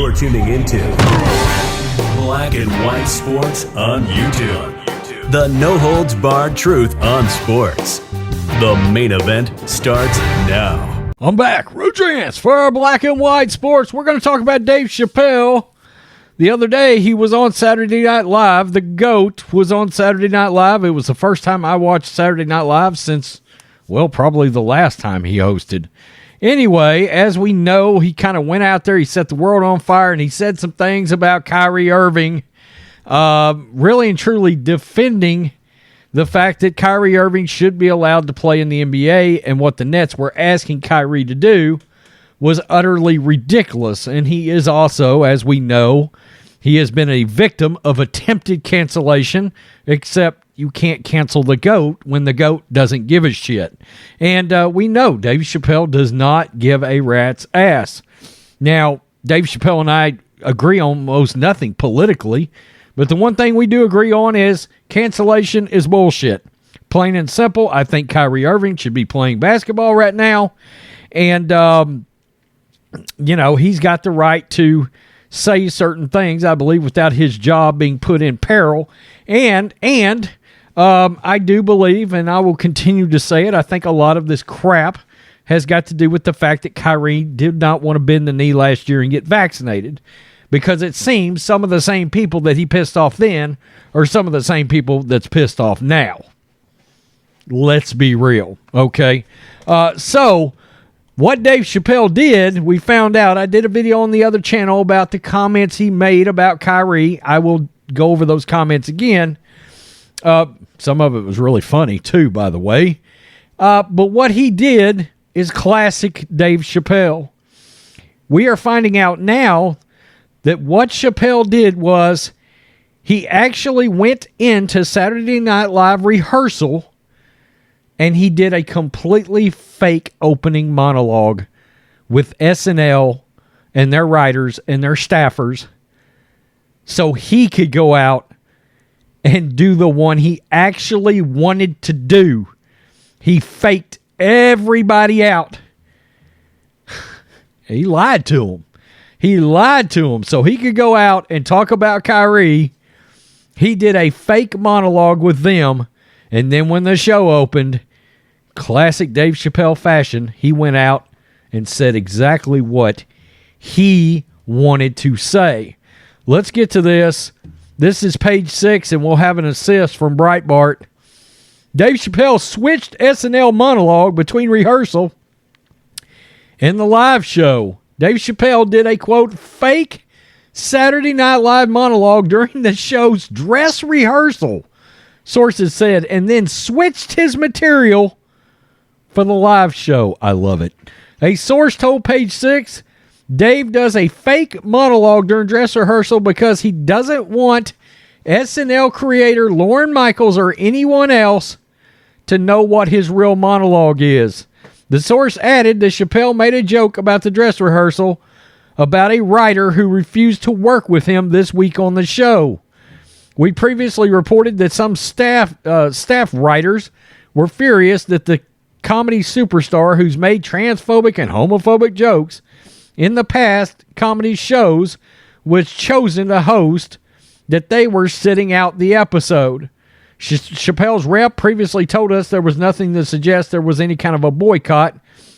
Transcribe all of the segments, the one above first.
You're tuning into Black and White Sports on YouTube. The no-holds-barred truth on sports. The main event starts now. I'm back. Rodrance for Black and White Sports. We're going to talk about Dave Chappelle. The other day, he was on Saturday Night Live. The GOAT was on Saturday Night Live. It was the first time I watched Saturday Night Live since, well, probably the last time he hosted. Anyway, as we know, he kind of went out there, he set the world on fire, and he said some things about Kyrie Irving, really and truly defending the fact that Kyrie Irving should be allowed to play in the NBA, and what the Nets were asking Kyrie to do was utterly ridiculous. And he is also, as we know, he has been a victim of attempted cancellation, except you can't cancel the GOAT when the GOAT doesn't give a shit. And we know Dave Chappelle does not give a rat's ass. Now, Dave Chappelle and I agree on almost nothing politically, but the one thing we do agree on is cancellation is bullshit. Plain and simple, I think Kyrie Irving should be playing basketball right now. And, he's got the right to say certain things, I believe, without his job being put in peril. And I do believe, and I will continue to say it, I think a lot of this crap has got to do with the fact that Kyrie did not want to bend the knee last year and get vaccinated, because it seems some of the same people that he pissed off then are some of the same people that's pissed off now. Let's be real, okay? So what Dave Chappelle did, we found out. I did a video on the other channel about the comments he made about Kyrie. I will go over those comments again. Some of it was really funny, too, by the way. But what he did is classic Dave Chappelle. We are finding out now that what Chappelle did was he actually went into Saturday Night Live rehearsal and he did a completely fake opening monologue with SNL and their writers and their staffers so he could go out and do the one he actually wanted to do. He faked everybody out. He lied to them. He lied to them so he could go out and talk about Kyrie. He did a fake monologue with them, and then when the show opened, classic Dave Chappelle fashion, he went out and said exactly what he wanted to say. Let's get to this. This is page 6, and we'll have an assist from Breitbart. Dave Chappelle switched SNL monologue between rehearsal and the live show. Dave Chappelle did a, quote, fake Saturday Night Live monologue during the show's dress rehearsal, sources said, and then switched his material for the live show. I love it. A source told Page 6, Dave does a fake monologue during dress rehearsal because he doesn't want SNL creator Lorne Michaels or anyone else to know what his real monologue is. The source added that Chappelle made a joke about the dress rehearsal about a writer who refused to work with him this week on the show. We previously reported that some staff writers were furious that the comedy superstar who's made transphobic and homophobic jokes in the past comedy shows was chosen to host, that they were sitting out the episode. Chappelle's rep previously told us there was nothing to suggest there was any kind of a boycott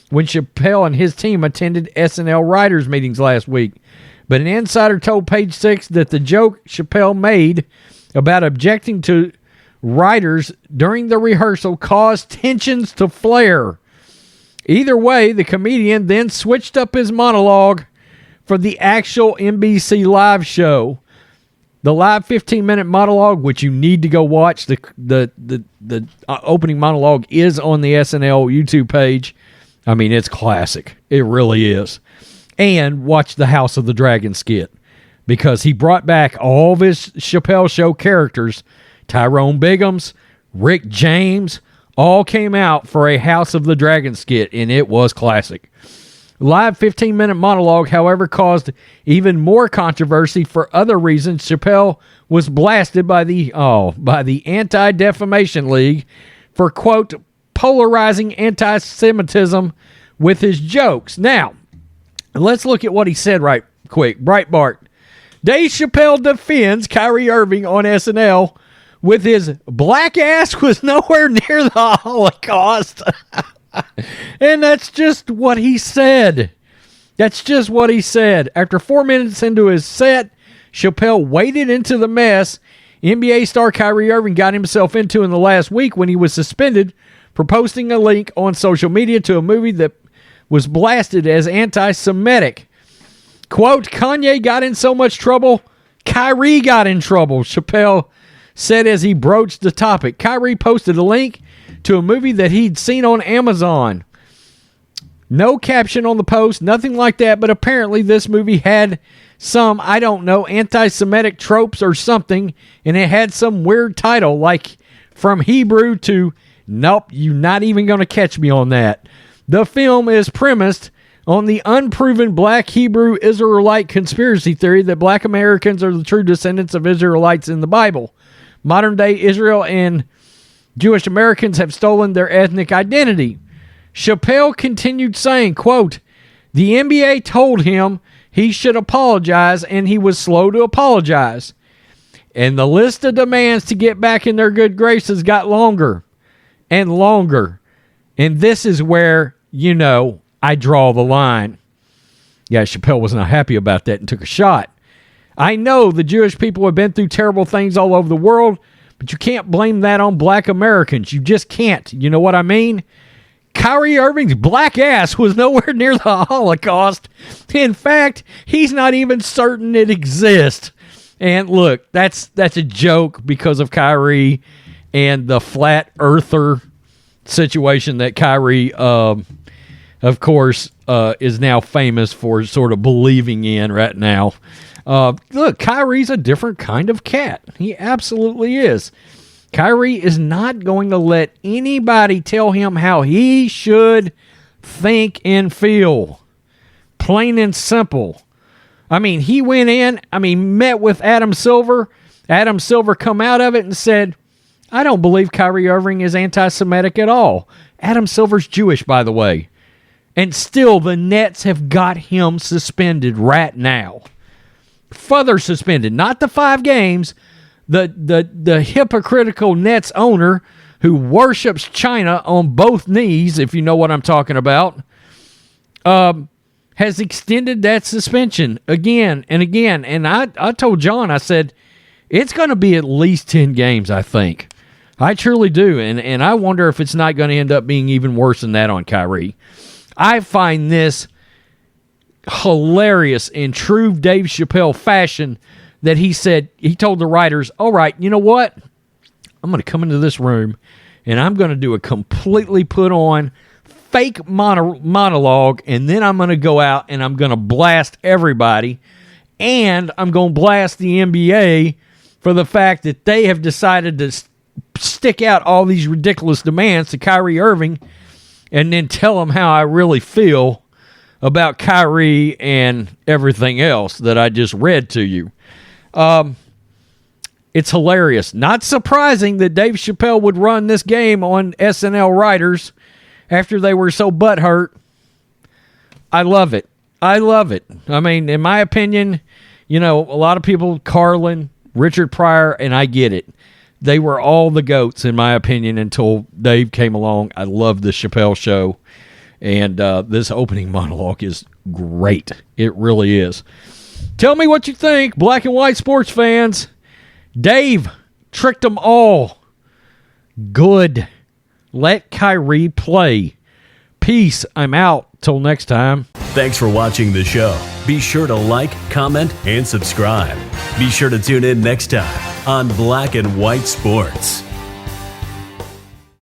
when Chappelle and his team attended SNL writers meetings last week. But an insider told Page 6 that the joke Chappelle made about objecting to writers during the rehearsal caused tensions to flare. Either way, the comedian then switched up his monologue for the actual NBC live show. The live 15-minute monologue, which you need to go watch, the opening monologue is on the SNL YouTube page. I mean, it's classic. It really is. And watch the House of the Dragon skit, because he brought back all of his Chappelle Show characters. Tyrone Biggums, Rick James, all came out for a House of the Dragon skit, and it was classic. Live 15-minute monologue, however, caused even more controversy for other reasons. Chappelle was blasted by the Anti-Defamation League for, quote, polarizing anti-Semitism with his jokes. Now, Let's look at what he said right quick. Breitbart. Dave Chappelle defends Kyrie Irving on SNL with his black ass was nowhere near the Holocaust. And that's just what he said. That's just what he said. After 4 minutes into his set, Chappelle waded into the mess NBA star Kyrie Irving got himself into in the last week when he was suspended for posting a link on social media to a movie that was blasted as anti-Semitic. Quote, Kanye got in so much trouble, Kyrie got in trouble, Chappelle said as he broached the topic. Kyrie posted a link to a movie that he'd seen on Amazon. No caption on the post, nothing like that, but apparently this movie had some, I don't know, anti-Semitic tropes or something, and it had some weird title, like from Hebrew to, nope, you're not even going to catch me on that. The film is premised on the unproven black Hebrew Israelite conspiracy theory that black Americans are the true descendants of Israelites in the Bible. Modern-day Israel and Jewish Americans have stolen their ethnic identity. Chappelle continued saying, quote, the NBA told him he should apologize, and he was slow to apologize. And the list of demands to get back in their good graces got longer and longer. And this is where, you know, I draw the line. Yeah, Chappelle was not happy about that and took a shot. I know the Jewish people have been through terrible things all over the world, but you can't blame that on black Americans. You just can't. You know what I mean? Kyrie Irving's black ass was nowhere near the Holocaust. In fact, he's not even certain it exists. And look, that's a joke because of Kyrie and the flat earther situation that Kyrie, of course, is now famous for sort of believing in right now. Look, Kyrie's a different kind of cat. He absolutely is. Kyrie is not going to let anybody tell him how he should think and feel. Plain and simple. I mean, he went in, met with Adam Silver. Adam Silver come out of it and said, I don't believe Kyrie Irving is anti-Semitic at all. Adam Silver's Jewish, by the way. And still, the Nets have got him suspended right now. Further suspended. Not the 5 games. The hypocritical Nets owner who worships China on both knees, if you know what I'm talking about, has extended that suspension again and again. And I told John, I said, it's going to be at least 10 games, I think. I truly do. And I wonder if it's not going to end up being even worse than that on Kyrie. I find this hilarious in true Dave Chappelle fashion that he told the writers, all right, you know what? I'm going to come into this room and I'm going to do a completely put on fake monologue, and then I'm going to go out and I'm going to blast everybody, and I'm going to blast the NBA for the fact that they have decided to stick out all these ridiculous demands to Kyrie Irving, and then tell them how I really feel about Kyrie and everything else that I just read to you. It's hilarious. Not surprising that Dave Chappelle would run this game on SNL writers after they were so butthurt. I love it. I love it. I mean, in my opinion, you know, a lot of people, Carlin, Richard Pryor, and I get it. They were all the GOATs, in my opinion, until Dave came along. I love the Chappelle show. And this opening monologue is great. It really is. Tell me what you think, black and white sports fans. Dave tricked them all. Good. Let Kyrie play. Peace. I'm out. Till next time. Thanks for watching the show. Be sure to like, comment, and subscribe. Be sure to tune in next time on Black and White Sports.